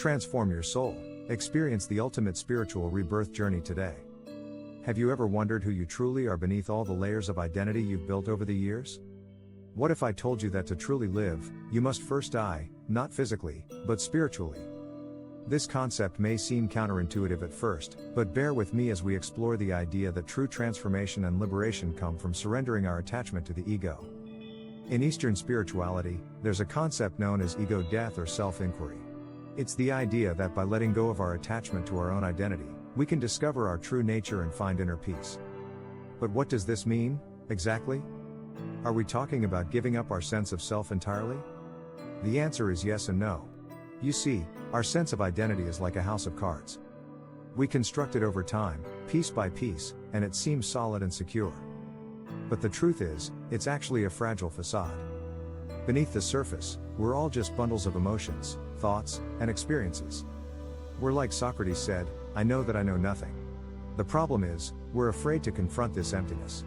transform your soul. Experience the ultimate spiritual rebirth journey today. Have you ever wondered who you truly are beneath all the layers of identity you've built over the years? What if I told you that to truly live, you must first die, not physically, but spiritually? This concept may seem counterintuitive at first, but bear with me as we explore the idea that true transformation and liberation come from surrendering our attachment to the ego. In Eastern spirituality, there's a concept known as ego death or self-inquiry. It's the idea that by letting go of our attachment to our own identity, we can discover our true nature and find inner peace. But what does this mean, exactly? Are we talking about giving up our sense of self entirely? The answer is yes and no. You see, our sense of identity is like a house of cards. We construct it over time, piece by piece, and it seems solid and secure. But the truth is, it's actually a fragile facade. Beneath the surface, we're all just bundles of emotions, thoughts, and experiences. We're like Socrates said, "I know that I know nothing." The problem is, we're afraid to confront this emptiness.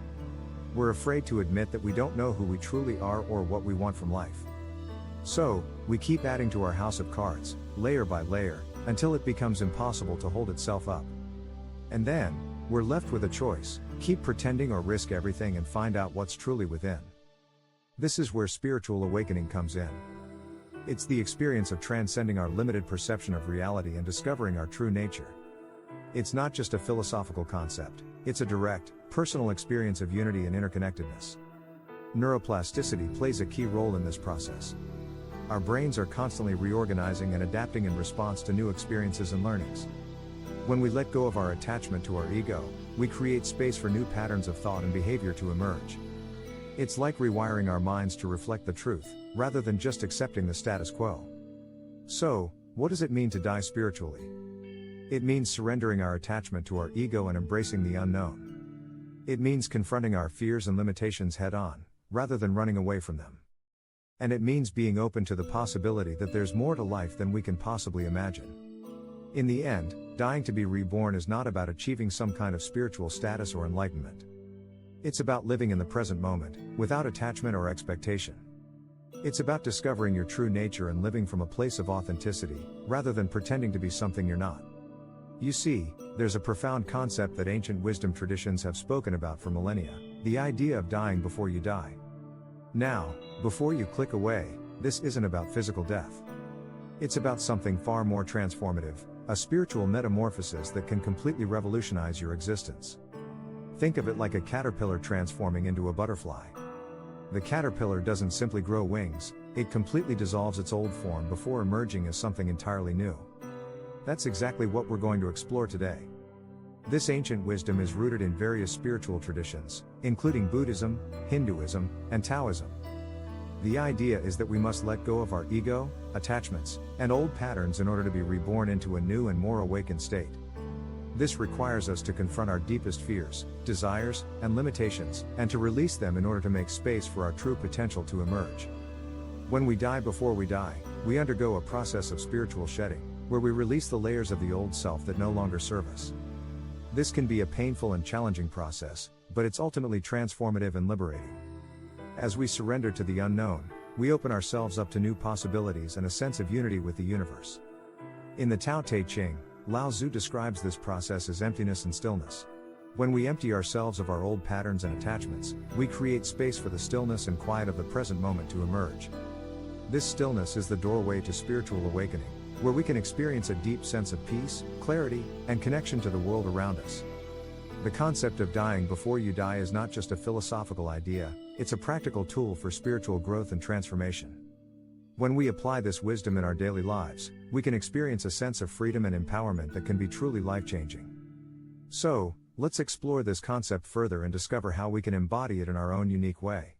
We're afraid to admit that we don't know who we truly are or what we want from life. So, we keep adding to our house of cards, layer by layer, until it becomes impossible to hold itself up. And then, we're left with a choice: keep pretending or risk everything and find out what's truly within. This is where spiritual awakening comes in. It's the experience of transcending our limited perception of reality and discovering our true nature. It's not just a philosophical concept, it's a direct, personal experience of unity and interconnectedness. Neuroplasticity plays a key role in this process. Our brains are constantly reorganizing and adapting in response to new experiences and learnings. When we let go of our attachment to our ego, we create space for new patterns of thought and behavior to emerge. It's like rewiring our minds to reflect the truth, rather than just accepting the status quo. So, what does it mean to die spiritually? It means surrendering our attachment to our ego and embracing the unknown. It means confronting our fears and limitations head-on, rather than running away from them. And it means being open to the possibility that there's more to life than we can possibly imagine. In the end, dying to be reborn is not about achieving some kind of spiritual status or enlightenment. It's about living in the present moment, without attachment or expectation. It's about discovering your true nature and living from a place of authenticity, rather than pretending to be something you're not. You see, there's a profound concept that ancient wisdom traditions have spoken about for millennia: the idea of dying before you die. Now, before you click away, this isn't about physical death. It's about something far more transformative, a spiritual metamorphosis that can completely revolutionize your existence. Think of it like a caterpillar transforming into a butterfly. The caterpillar doesn't simply grow wings, it completely dissolves its old form before emerging as something entirely new. That's exactly what we're going to explore today. This ancient wisdom is rooted in various spiritual traditions, including Buddhism, Hinduism, and Taoism. The idea is that we must let go of our ego, attachments, and old patterns in order to be reborn into a new and more awakened state. This requires us to confront our deepest fears, desires, and limitations, and to release them in order to make space for our true potential to emerge. When we die before we die, we undergo a process of spiritual shedding, where we release the layers of the old self that no longer serve us. This can be a painful and challenging process, but it's ultimately transformative and liberating. As we surrender to the unknown, we open ourselves up to new possibilities and a sense of unity with the universe. In the Tao Te Ching, Lao Tzu describes this process as emptiness and stillness. When we empty ourselves of our old patterns and attachments, we create space for the stillness and quiet of the present moment to emerge. This stillness is the doorway to spiritual awakening, where we can experience a deep sense of peace, clarity, and connection to the world around us. The concept of dying before you die is not just a philosophical idea, it's a practical tool for spiritual growth and transformation. When we apply this wisdom in our daily lives, we can experience a sense of freedom and empowerment that can be truly life-changing. So, let's explore this concept further and discover how we can embody it in our own unique way.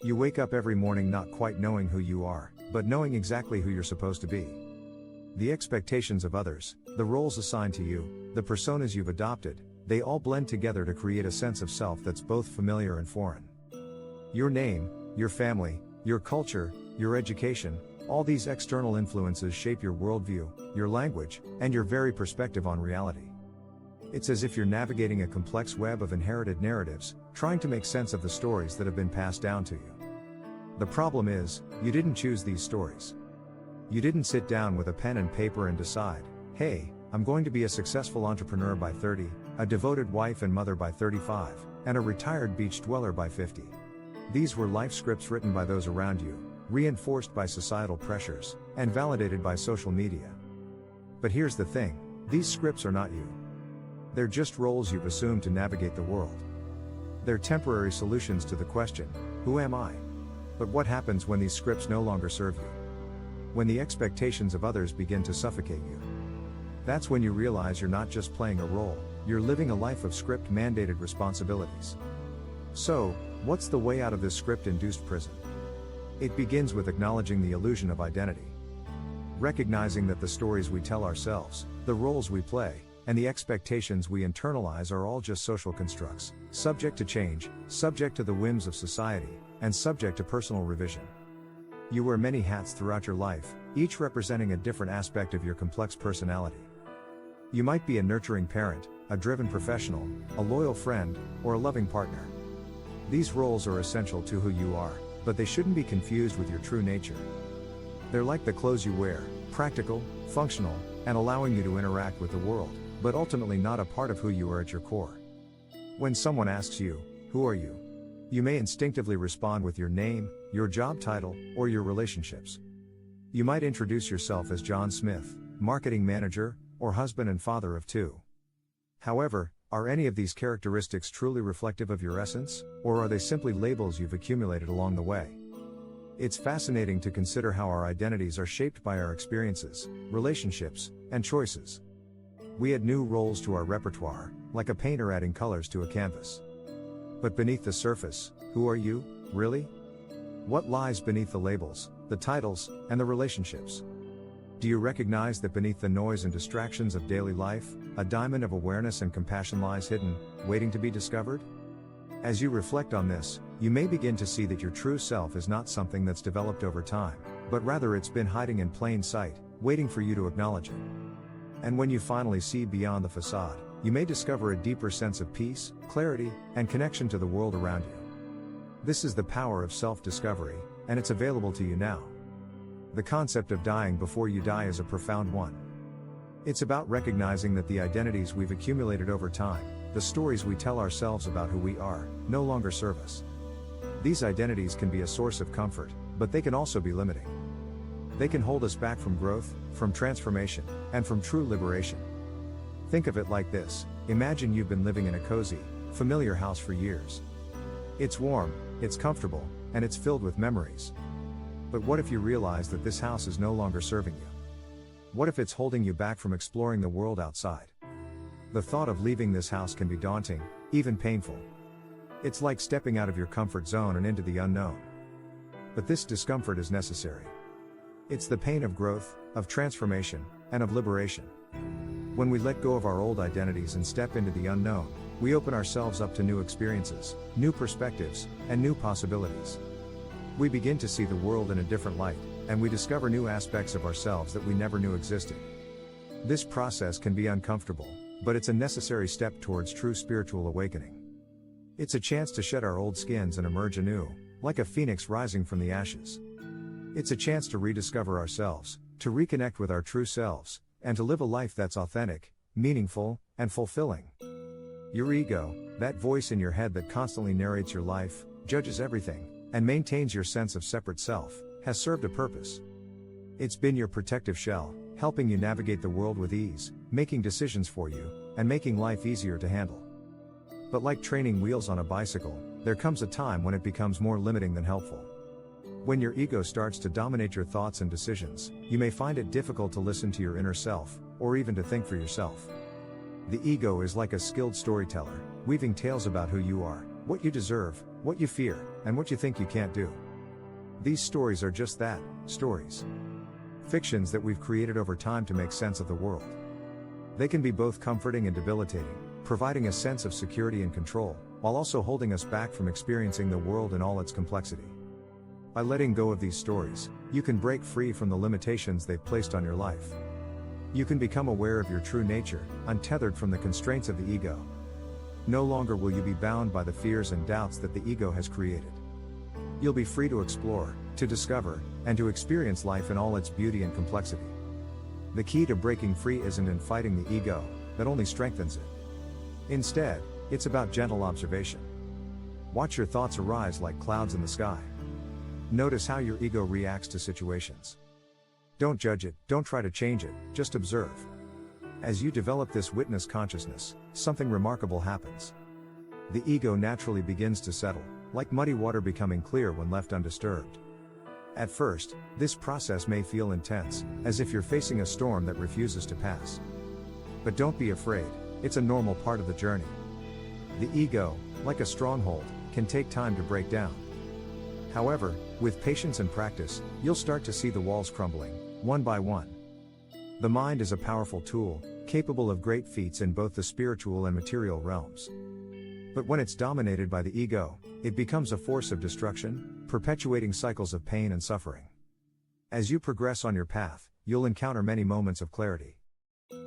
You wake up every morning not quite knowing who you are, but knowing exactly who you're supposed to be. The expectations of others, the roles assigned to you, the personas you've adopted, they all blend together to create a sense of self that's both familiar and foreign. Your name, your family, your culture, your education, all these external influences shape your worldview, your language, and your very perspective on reality. It's as if you're navigating a complex web of inherited narratives, trying to make sense of the stories that have been passed down to you. The problem is, you didn't choose these stories. You didn't sit down with a pen and paper and decide, hey, I'm going to be a successful entrepreneur by 30, a devoted wife and mother by 35, and a retired beach dweller by 50. These were life scripts written by those around you, reinforced by societal pressures, and validated by social media. But here's the thing, these scripts are not you. They're just roles you've assumed to navigate the world. They're temporary solutions to the question, who am I? But what happens when these scripts no longer serve you? When the expectations of others begin to suffocate you? That's when you realize you're not just playing a role, you're living a life of script-mandated responsibilities. So, what's the way out of this script-induced prison? It begins with acknowledging the illusion of identity. Recognizing that the stories we tell ourselves, the roles we play, and the expectations we internalize are all just social constructs, subject to change, subject to the whims of society, and subject to personal revision. You wear many hats throughout your life, each representing a different aspect of your complex personality. You might be a nurturing parent, a driven professional, a loyal friend, or a loving partner. These roles are essential to who you are, but they shouldn't be confused with your true nature. They're like the clothes you wear, practical, functional, and allowing you to interact with the world, but ultimately not a part of who you are at your core. When someone asks you, who are you? You may instinctively respond with your name, your job title, or your relationships. You might introduce yourself as John Smith, marketing manager, or husband and father of two. However, are any of these characteristics truly reflective of your essence, or are they simply labels you've accumulated along the way? It's fascinating to consider how our identities are shaped by our experiences, relationships, and choices. We add new roles to our repertoire, like a painter adding colors to a canvas. But beneath the surface, who are you, really? What lies beneath the labels, the titles, and the relationships? Do you recognize that beneath the noise and distractions of daily life, a diamond of awareness and compassion lies hidden, waiting to be discovered? As you reflect on this, you may begin to see that your true self is not something that's developed over time, but rather it's been hiding in plain sight, waiting for you to acknowledge it. And when you finally see beyond the facade, you may discover a deeper sense of peace, clarity, and connection to the world around you. This is the power of self-discovery, and it's available to you now. The concept of dying before you die is a profound one. It's about recognizing that the identities we've accumulated over time, the stories we tell ourselves about who we are, no longer serve us. These identities can be a source of comfort, but they can also be limiting. They can hold us back from growth, from transformation, and from true liberation. Think of it like this: imagine you've been living in a cozy, familiar house for years. It's warm, it's comfortable, and it's filled with memories. But what if you realize that this house is no longer serving you? What if it's holding you back from exploring the world outside? The thought of leaving this house can be daunting, even painful. It's like stepping out of your comfort zone and into the unknown. But this discomfort is necessary. It's the pain of growth, of transformation, and of liberation. When we let go of our old identities and step into the unknown, we open ourselves up to new experiences, new perspectives, and new possibilities. We begin to see the world in a different light, and we discover new aspects of ourselves that we never knew existed. This process can be uncomfortable, but it's a necessary step towards true spiritual awakening. It's a chance to shed our old skins and emerge anew, like a phoenix rising from the ashes. It's a chance to rediscover ourselves, to reconnect with our true selves, and to live a life that's authentic, meaningful, and fulfilling. Your ego, that voice in your head that constantly narrates your life, judges everything, and maintains your sense of separate self, has served a purpose. It's been your protective shell, helping you navigate the world with ease, making decisions for you, and making life easier to handle. But like training wheels on a bicycle, there comes a time when it becomes more limiting than helpful. When your ego starts to dominate your thoughts and decisions, you may find it difficult to listen to your inner self, or even to think for yourself. The ego is like a skilled storyteller, weaving tales about who you are, what you deserve, what you fear, and what you think you can't do. These stories are just that, stories. Fictions that we've created over time to make sense of the world. They can be both comforting and debilitating, providing a sense of security and control, while also holding us back from experiencing the world in all its complexity. By letting go of these stories, you can break free from the limitations they've placed on your life. You can become aware of your true nature, untethered from the constraints of the ego. No longer will you be bound by the fears and doubts that the ego has created. You'll be free to explore, to discover, and to experience life in all its beauty and complexity. The key to breaking free isn't in fighting the ego, that only strengthens it. Instead, it's about gentle observation. Watch your thoughts arise like clouds in the sky. Notice how your ego reacts to situations. Don't judge it, don't try to change it, just observe. As you develop this witness consciousness, something remarkable happens. The ego naturally begins to settle, like muddy water becoming clear when left undisturbed. At first, this process may feel intense, as if you're facing a storm that refuses to pass. But don't be afraid, it's a normal part of the journey. The ego, like a stronghold, can take time to break down. However, with patience and practice, you'll start to see the walls crumbling, one by one. The mind is a powerful tool, capable of great feats in both the spiritual and material realms. But when it's dominated by the ego, it becomes a force of destruction, perpetuating cycles of pain and suffering. As you progress on your path, you'll encounter many moments of clarity.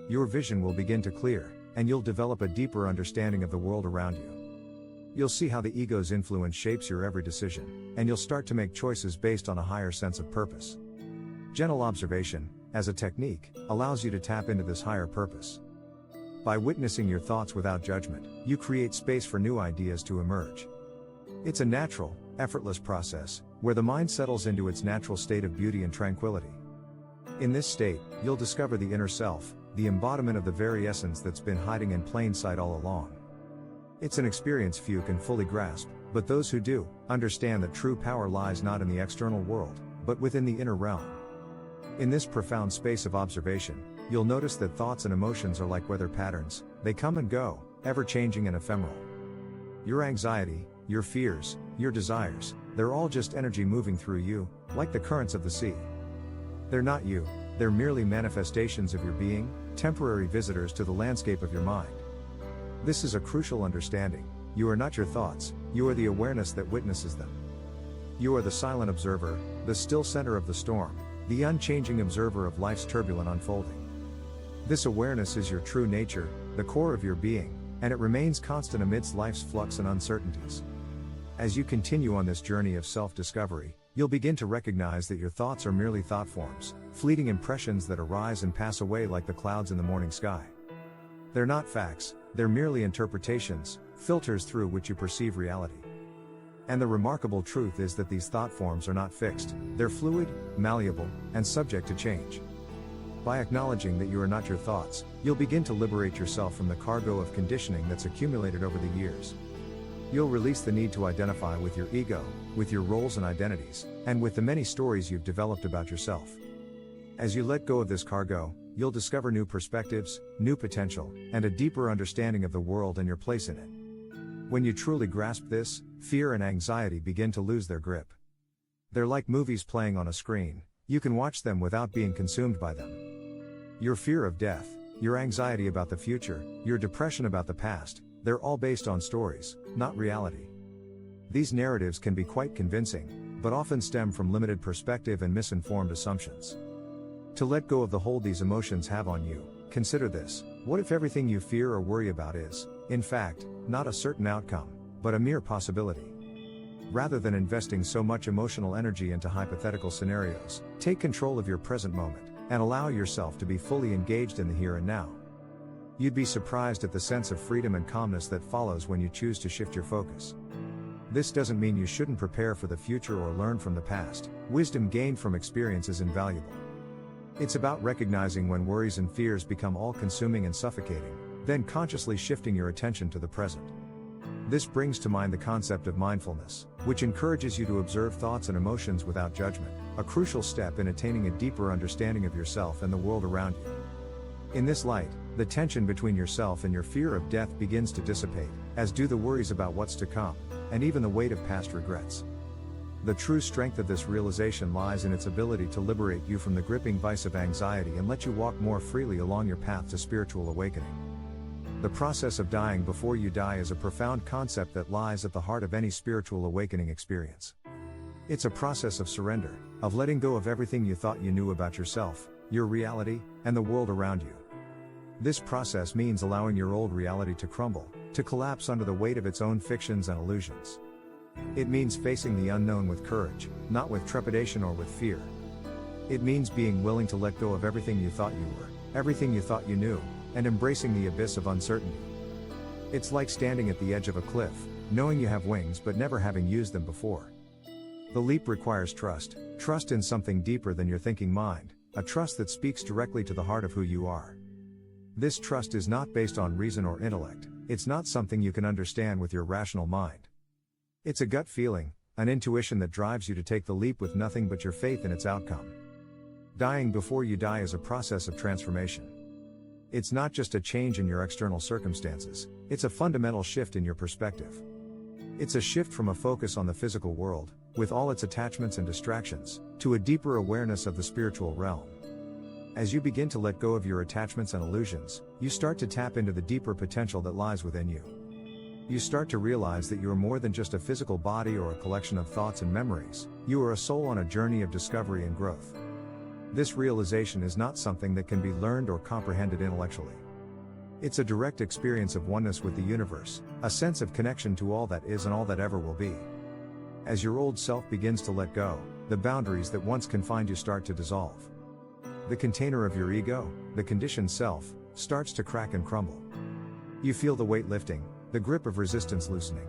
Your vision will begin to clear, and you'll develop a deeper understanding of the world around you. You'll see how the ego's influence shapes your every decision, and you'll start to make choices based on a higher sense of purpose. Gentle observation, as a technique, allows you to tap into this higher purpose. By witnessing your thoughts without judgment, you create space for new ideas to emerge. It's a natural, effortless process, where the mind settles into its natural state of beauty and tranquility. In this state, you'll discover the inner self, the embodiment of the very essence that's been hiding in plain sight all along. It's an experience few can fully grasp, but those who do, understand that true power lies not in the external world, but within the inner realm. In this profound space of observation, you'll notice that thoughts and emotions are like weather patterns, they come and go, ever-changing and ephemeral. Your anxiety, your fears, your desires, they're all just energy moving through you, like the currents of the sea. They're not you, they're merely manifestations of your being, temporary visitors to the landscape of your mind. This is a crucial understanding. You are not your thoughts, you are the awareness that witnesses them. You are the silent observer, the still center of the storm, the unchanging observer of life's turbulent unfolding. This awareness is your true nature, the core of your being, and it remains constant amidst life's flux and uncertainties. As you continue on this journey of self-discovery, you'll begin to recognize that your thoughts are merely thought forms, fleeting impressions that arise and pass away like the clouds in the morning sky. They're not facts, they're merely interpretations, filters through which you perceive reality. And the remarkable truth is that these thought forms are not fixed, they're fluid, malleable, and subject to change. By acknowledging that you are not your thoughts, you'll begin to liberate yourself from the cargo of conditioning that's accumulated over the years. You'll release the need to identify with your ego, with your roles and identities, and with the many stories you've developed about yourself. As you let go of this cargo, you'll discover new perspectives, new potential, and a deeper understanding of the world and your place in it. When you truly grasp this, fear and anxiety begin to lose their grip. They're like movies playing on a screen, you can watch them without being consumed by them. Your fear of death, your anxiety about the future, your depression about the past, they're all based on stories, not reality. These narratives can be quite convincing, but often stem from limited perspective and misinformed assumptions. To let go of the hold these emotions have on you, consider this: what if everything you fear or worry about is, in fact, not a certain outcome, but a mere possibility? Rather than investing so much emotional energy into hypothetical scenarios, take control of your present moment, and allow yourself to be fully engaged in the here and now. You'd be surprised at the sense of freedom and calmness that follows when you choose to shift your focus. This doesn't mean you shouldn't prepare for the future or learn from the past. Wisdom gained from experience is invaluable. It's about recognizing when worries and fears become all-consuming and suffocating, then consciously shifting your attention to the present. This brings to mind the concept of mindfulness, which encourages you to observe thoughts and emotions without judgment, a crucial step in attaining a deeper understanding of yourself and the world around you. In this light, the tension between yourself and your fear of death begins to dissipate, as do the worries about what's to come, and even the weight of past regrets. The true strength of this realization lies in its ability to liberate you from the gripping vice of anxiety and let you walk more freely along your path to spiritual awakening. The process of dying before you die is a profound concept that lies at the heart of any spiritual awakening experience. It's a process of surrender, of letting go of everything you thought you knew about yourself, your reality, and the world around you. This process means allowing your old reality to crumble, to collapse under the weight of its own fictions and illusions. It means facing the unknown with courage, not with trepidation or with fear. It means being willing to let go of everything you thought you were, everything you thought you knew, and embracing the abyss of uncertainty. It's like standing at the edge of a cliff, knowing you have wings but never having used them before. The leap requires trust in something deeper than your thinking mind, a trust that speaks directly to the heart of who you are. This trust is not based on reason or intellect, it's not something you can understand with your rational mind. It's a gut feeling, an intuition that drives you to take the leap with nothing but your faith in its outcome. Dying before you die is a process of transformation. It's not just a change in your external circumstances, it's a fundamental shift in your perspective. It's a shift from a focus on the physical world, with all its attachments and distractions, to a deeper awareness of the spiritual realm. As you begin to let go of your attachments and illusions, you start to tap into the deeper potential that lies within you. You start to realize that you are more than just a physical body or a collection of thoughts and memories, you are a soul on a journey of discovery and growth. This realization is not something that can be learned or comprehended intellectually. It's a direct experience of oneness with the universe, a sense of connection to all that is and all that ever will be. As your old self begins to let go, the boundaries that once confined you start to dissolve. The container of your ego, the conditioned self, starts to crack and crumble. You feel the weight lifting, the grip of resistance loosening.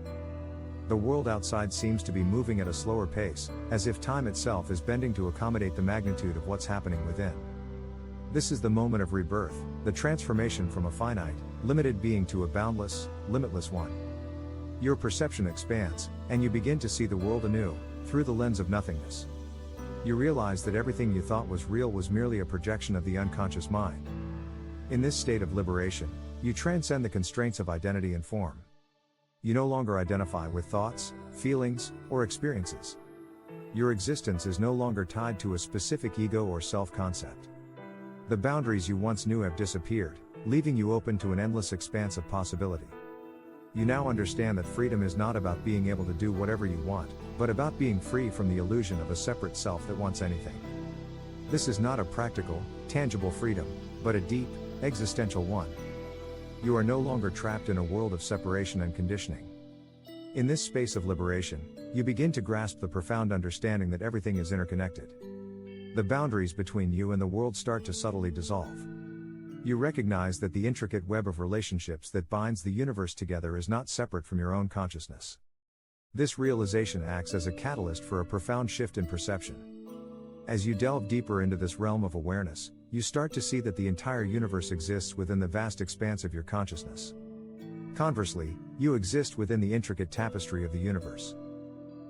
The world outside seems to be moving at a slower pace, as if time itself is bending to accommodate the magnitude of what's happening within. This is the moment of rebirth, the transformation from a finite, limited being to a boundless, limitless one. Your perception expands, and you begin to see the world anew, through the lens of nothingness. You realize that everything you thought was real was merely a projection of the unconscious mind. In this state of liberation, you transcend the constraints of identity and form. You no longer identify with thoughts, feelings, or experiences. Your existence is no longer tied to a specific ego or self-concept. The boundaries you once knew have disappeared, leaving you open to an endless expanse of possibility. You now understand that freedom is not about being able to do whatever you want, but about being free from the illusion of a separate self that wants anything. This is not a practical, tangible freedom, but a deep, existential one. You are no longer trapped in a world of separation and conditioning. In this space of liberation, you begin to grasp the profound understanding that everything is interconnected. The boundaries between you and the world start to subtly dissolve. You recognize that the intricate web of relationships that binds the universe together is not separate from your own consciousness. This realization acts as a catalyst for a profound shift in perception. As you delve deeper into this realm of awareness, you start to see that the entire universe exists within the vast expanse of your consciousness. Conversely, you exist within the intricate tapestry of the universe.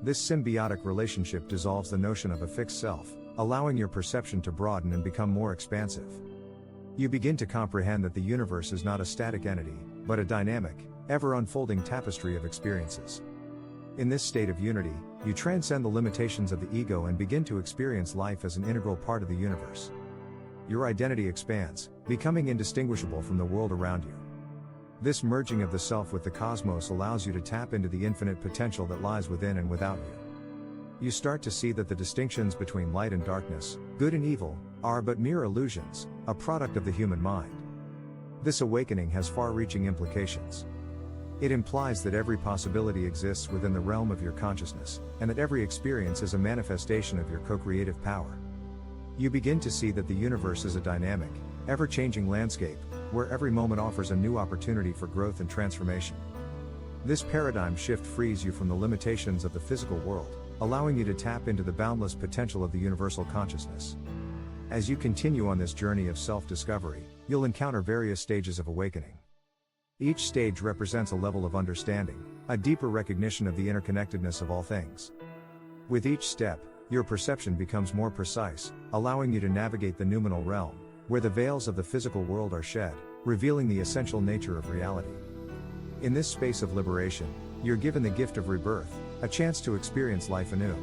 This symbiotic relationship dissolves the notion of a fixed self, allowing your perception to broaden and become more expansive. You begin to comprehend that the universe is not a static entity, but a dynamic, ever-unfolding tapestry of experiences. In this state of unity, you transcend the limitations of the ego and begin to experience life as an integral part of the universe. Your identity expands, becoming indistinguishable from the world around you. This merging of the self with the cosmos allows you to tap into the infinite potential that lies within and without you. You start to see that the distinctions between light and darkness, good and evil, are but mere illusions, a product of the human mind. This awakening has far-reaching implications. It implies that every possibility exists within the realm of your consciousness, and that every experience is a manifestation of your co-creative power. You begin to see that the universe is a dynamic, ever-changing landscape, where every moment offers a new opportunity for growth and transformation. This paradigm shift frees you from the limitations of the physical world, allowing you to tap into the boundless potential of the universal consciousness. As you continue on this journey of self-discovery, you'll encounter various stages of awakening. Each stage represents a level of understanding, a deeper recognition of the interconnectedness of all things. With each step, your perception becomes more precise, allowing you to navigate the noumenal realm, where the veils of the physical world are shed, revealing the essential nature of reality. In this space of liberation, you're given the gift of rebirth, a chance to experience life anew.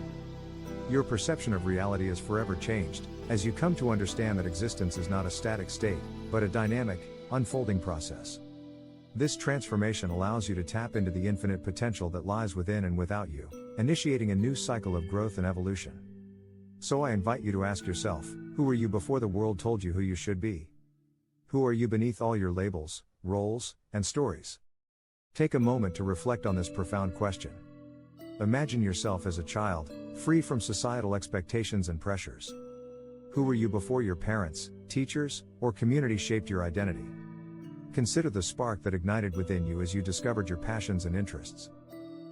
Your perception of reality is forever changed, as you come to understand that existence is not a static state, but a dynamic, unfolding process. This transformation allows you to tap into the infinite potential that lies within and without you, initiating a new cycle of growth and evolution. So I invite you to ask yourself, who were you before the world told you who you should be? Who are you beneath all your labels, roles, and stories? Take a moment to reflect on this profound question. Imagine yourself as a child, free from societal expectations and pressures. Who were you before your parents, teachers, or community shaped your identity? Consider the spark that ignited within you as you discovered your passions and interests.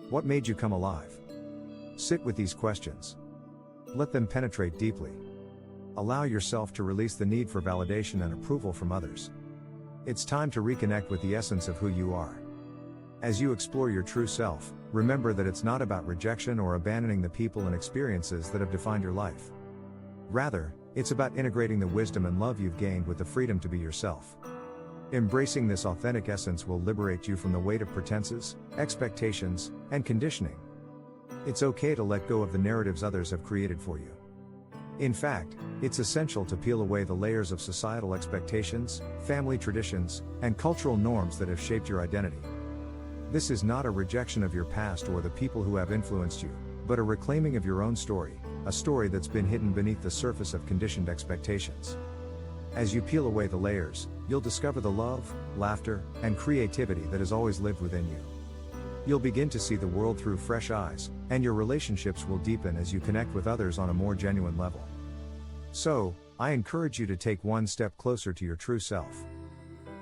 What made you come alive? Sit with these questions. Let them penetrate deeply. Allow yourself to release the need for validation and approval from others. It's time to reconnect with the essence of who you are. As you explore your true self, remember that it's not about rejection or abandoning the people and experiences that have defined your life. Rather, it's about integrating the wisdom and love you've gained with the freedom to be yourself. Embracing this authentic essence will liberate you from the weight of pretenses, expectations, and conditioning. It's okay to let go of the narratives others have created for you. In fact, it's essential to peel away the layers of societal expectations, family traditions, and cultural norms that have shaped your identity. This is not a rejection of your past or the people who have influenced you, but a reclaiming of your own story, a story that's been hidden beneath the surface of conditioned expectations. As you peel away the layers, you'll discover the love, laughter, and creativity that has always lived within you. You'll begin to see the world through fresh eyes, and your relationships will deepen as you connect with others on a more genuine level. So, I encourage you to take one step closer to your true self.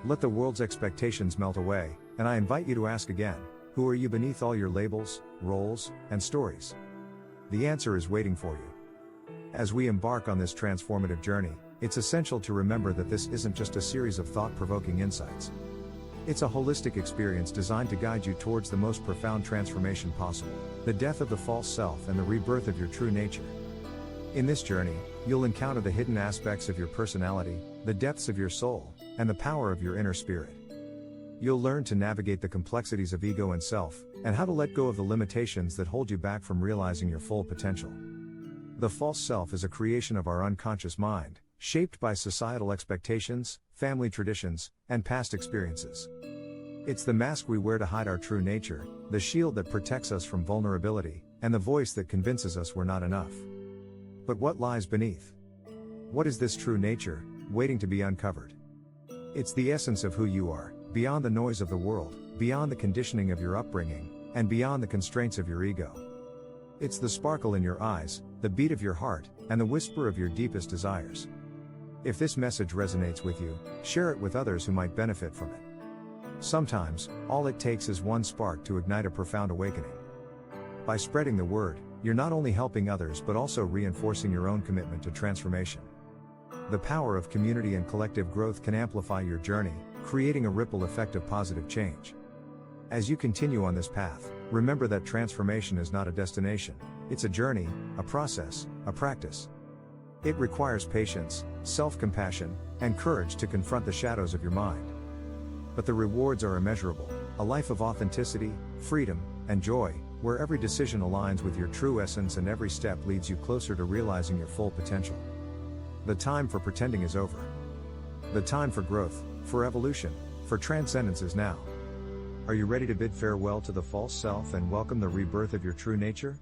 Let the world's expectations melt away, and I invite you to ask again, who are you beneath all your labels, roles, and stories? The answer is waiting for you. As we embark on this transformative journey, it's essential to remember that this isn't just a series of thought-provoking insights. It's a holistic experience designed to guide you towards the most profound transformation possible, the death of the false self and the rebirth of your true nature. In this journey, you'll encounter the hidden aspects of your personality, the depths of your soul, and the power of your inner spirit. You'll learn to navigate the complexities of ego and self, and how to let go of the limitations that hold you back from realizing your full potential. The false self is a creation of our unconscious mind, shaped by societal expectations, family traditions, and past experiences. It's the mask we wear to hide our true nature, the shield that protects us from vulnerability, and the voice that convinces us we're not enough. But what lies beneath? What is this true nature, waiting to be uncovered? It's the essence of who you are, beyond the noise of the world, beyond the conditioning of your upbringing, and beyond the constraints of your ego. It's the sparkle in your eyes, the beat of your heart, and the whisper of your deepest desires. If this message resonates with you, share it with others who might benefit from it. Sometimes, all it takes is one spark to ignite a profound awakening. By spreading the word, you're not only helping others but also reinforcing your own commitment to transformation. The power of community and collective growth can amplify your journey, creating a ripple effect of positive change. As you continue on this path, remember that transformation is not a destination, it's a journey, a process, a practice. It requires patience, self-compassion, and courage to confront the shadows of your mind. But the rewards are immeasurable, a life of authenticity, freedom, and joy, where every decision aligns with your true essence and every step leads you closer to realizing your full potential. The time for pretending is over. The time for growth, for evolution, for transcendence is now. Are you ready to bid farewell to the false self and welcome the rebirth of your true nature?